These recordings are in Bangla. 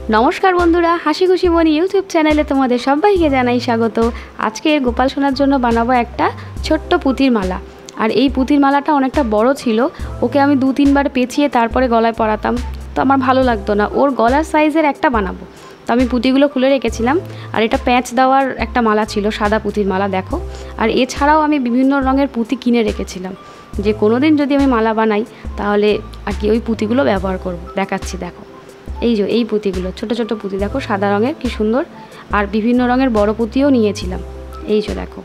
नमस्कार बंधुरा हाशिखुशी मनी यूट्यूब चैनेले तुम्हारे सबाइके जानाई स्वागत। आज के गोपाल सोनार जोन्नो बानाबो एकटा छोट्ट पुतिर माला। और ये पुतिर मालाटा अनेकटा बड़ो छिलो, ओके आमी दो तीन बार पेचिए तारपरे गलाय पराताम, तो आमार भालो लागतो ना। ओर गलार साइजेर एकटा बानाबो, तो आमी पुतिगुलो खुले रेखेछिलाम। और एटा पैच देওয়ার एकटा माला छिलो, सादा पुतिर माला देखो। और एछाड़ाओ आमी विभिन्न रंगेर पुति किने रेखेछिलाम, जे कोनोदिन जोदि आमी माला बानाई ताहले आर कि ओई पुतिगुलो व्यवहार करब। देखाচ্ছি देखो, এই যে এই পুঁতিগুলো ছোট ছোট পুঁতি দেখো সাদা রঙের কি সুন্দর। আর বিভিন্ন রঙের বড় পুঁতিও নিয়েছিলাম। এই যে দেখো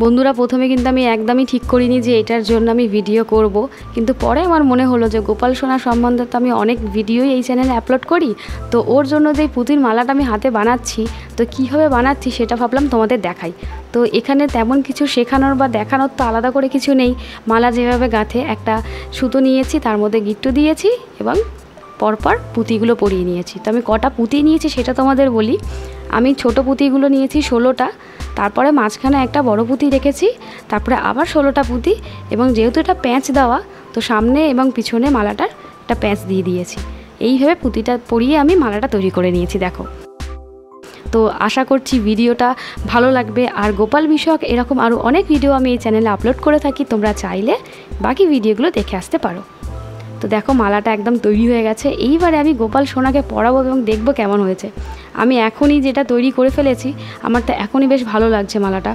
বন্ধুরা, প্রথমে কিন্তু আমি একদমই ঠিক করিনি যে এটার জন্য আমি ভিডিও করব, কিন্তু পরে আমার মনে হলো যে গোপাল সোনা সম্বন্ধে তো আমি অনেক ভিডিওই এই চ্যানেলে আপলোড করি, তো ওর জন্য যে পুঁতির মালাটা আমি হাতে বানাচ্ছি, তো কীভাবে বানাচ্ছি সেটা ভাবলাম তোমাদের দেখাই। তো এখানে তেমন কিছু শেখানোর বা দেখানোর তো আলাদা করে কিছু নেই। মালা যেভাবে গাঁথে একটা সুতো নিয়েছি, তার মধ্যে গিট্টু দিয়েছি এবং পরপর পুঁতিগুলো পরিয়ে নিয়েছি। তো আমি কটা পুঁতি নিয়েছি সেটা তোমাদের বলি। আমি ছোট পুঁতিগুলো নিয়েছি 16টা, তারপরে মাঝখানে একটা বড় পুঁতি রেখেছি, তারপরে আবার 16টা পুঁতি, এবং যেহেতু এটা প্যাঁচ দেওয়া তো সামনে এবং পিছনে মালাটার একটা প্যাঁচ দিয়ে দিয়েছি। এইভাবে পুঁতিটা পরিয়ে আমি মালাটা তৈরি করে নিয়েছি দেখো। তো আশা করছি ভিডিওটা ভালো লাগবে। আর গোপাল বিষয়ক এরকম আরও অনেক ভিডিও আমি এই চ্যানেলে আপলোড করে থাকি, তোমরা চাইলে বাকি ভিডিওগুলো দেখে আসতে পারো। তো দেখো মালাটা একদম তৈরি হয়ে গেছে। এইবারে আমি গোপাল সোনাকে পরাবো এবং দেখবো কেমন হয়েছে। আমি এখনই যেটা তৈরি করে ফেলেছি, আমার তো এখনই বেশ ভালো লাগছে মালাটা।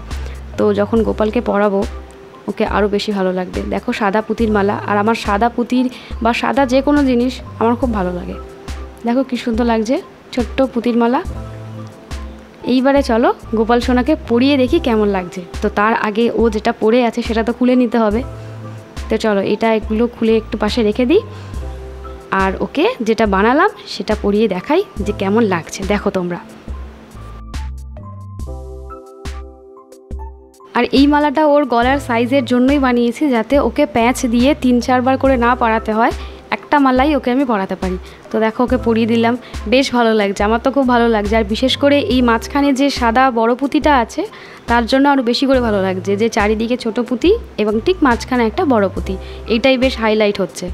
তো যখন গোপালকে পরাবো ওকে আরও বেশি ভালো লাগবে। দেখো সাদা পুঁতির মালা, আর আমার সাদা পুঁতির বা সাদা যে কোনো জিনিস আমার খুব ভালো লাগে। দেখো কী সুন্দর লাগছে ছোট্ট পুঁতির মালা। এইবারে চলো গোপাল সোনাকে পরিয়ে দেখি কেমন লাগছে। তো তার আগে ও যেটা পরে আছে সেটা তো খুলে নিতে হবে। তো চলো এটা এগুলো খুলে একটু পাশে রেখে দিই, আর ওকে যেটা বানালাম সেটা পরিয়ে দেখাই যে কেমন লাগছে। দেখো তোমরা। আর এই মালাটা ওর গলার সাইজের জন্যই বানিয়েছি, যাতে ওকে প্যাঁচ দিয়ে 3-4 বার করে না পরাতে হয়, একটা মালাই ওকে আমি পরাতে পারি। তো দেখো ওকে পরিয়ে দিলাম, বেশ ভালো লাগছে, আমার তো খুব ভালো লাগছে। আর বিশেষ করে এই মাঝখানে যে সাদা বড় পুঁতিটা আছে তার জন্য আরও বেশি করে ভালো লাগছে, যে চারিদিকে ছোট পুঁতি এবং ঠিক মাঝখানে একটা বড় পুঁতি, এইটাই বেশ হাইলাইট হচ্ছে।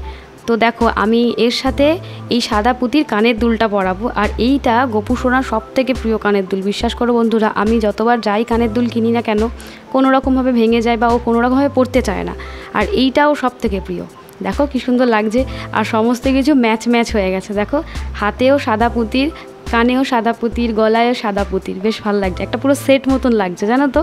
তো দেখো আমি এর সাথে এই সাদা পুঁতির কানের দুলটা পরাবো। আর এইটা গোপু সোনার সবথেকে প্রিয় কানের দুল। বিশ্বাস করো বন্ধুরা, আমি যতবার যাই কানের দুল কিনি না কেন, কোনো রকমভাবে ভেঙে যায় বা ও কোনো রকমভাবে পরতে চায় না। আর এইটাও সবথেকে প্রিয়। দেখো কি সুন্দর লাগছে, আর সমস্ত কিছু ম্যাচ ম্যাচ হয়ে গেছে। দেখো হাতেও সাদা পুঁতির, কানেও সাদা পুঁতির, গলায়ও সাদা পুঁতির, বেশ ভালো লাগছে, একটা পুরো সেট মতন লাগছে জানো তো।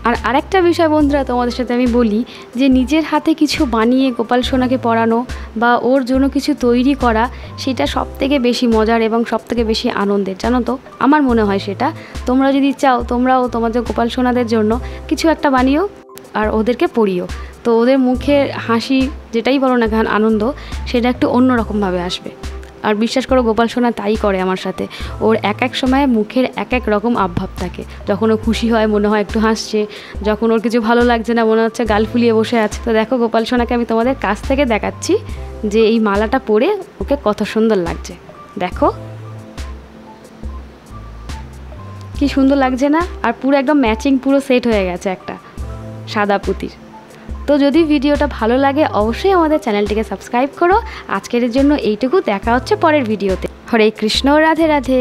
আর আরেকটা বিষয় বন্ধুরা তোমাদের সাথে আমি বলি, যে নিজের হাতে কিছু বানিয়ে গোপাল সোনাকে পরানো বা ওর জন্য কিছু তৈরি করা, সেটা সবথেকে বেশি মজার এবং সবথেকে বেশি আনন্দের, জানো তো। আমার মনে হয় সেটা। তোমরা যদি চাও তোমরাও তোমাদের গোপাল সোনাদের জন্য কিছু একটা বানিও আর ওদেরকে পরিও, তো ওদের মুখের হাসি যেটাই বলো না কেন, আনন্দ, সেটা একটু অন্যরকমভাবে আসবে। আর বিশ্বাস করো গোপাল সোনা তাই করে আমার সাথে। ওর এক এক সময় মুখের এক এক রকম আবভাব থাকে। যখন ও খুশি হয় মনে হয় একটু হাসছে, যখন ওর কিছু ভালো লাগছে না মনে হচ্ছে গাল ফুলিয়ে বসে আছে। তো দেখো গোপাল সোনাকে আমি তোমাদের কাছ থেকে দেখাচ্ছি যে এই মালাটা পরে ওকে কত সুন্দর লাগছে। দেখো কি সুন্দর লাগছে না। আর পুরো একদম ম্যাচিং পুরো সেট হয়ে গেছে একটা সাদা পুঁতির। তো যদি ভিডিওটা ভালো লাগে অবশ্যই আমাদের চ্যানেলটিকে সাবস্ক্রাইব করো। আজকের জন্য এইটুকু, দেখা হচ্ছে পরের ভিডিওতে। হরে কৃষ্ণ, রাধে রাধে।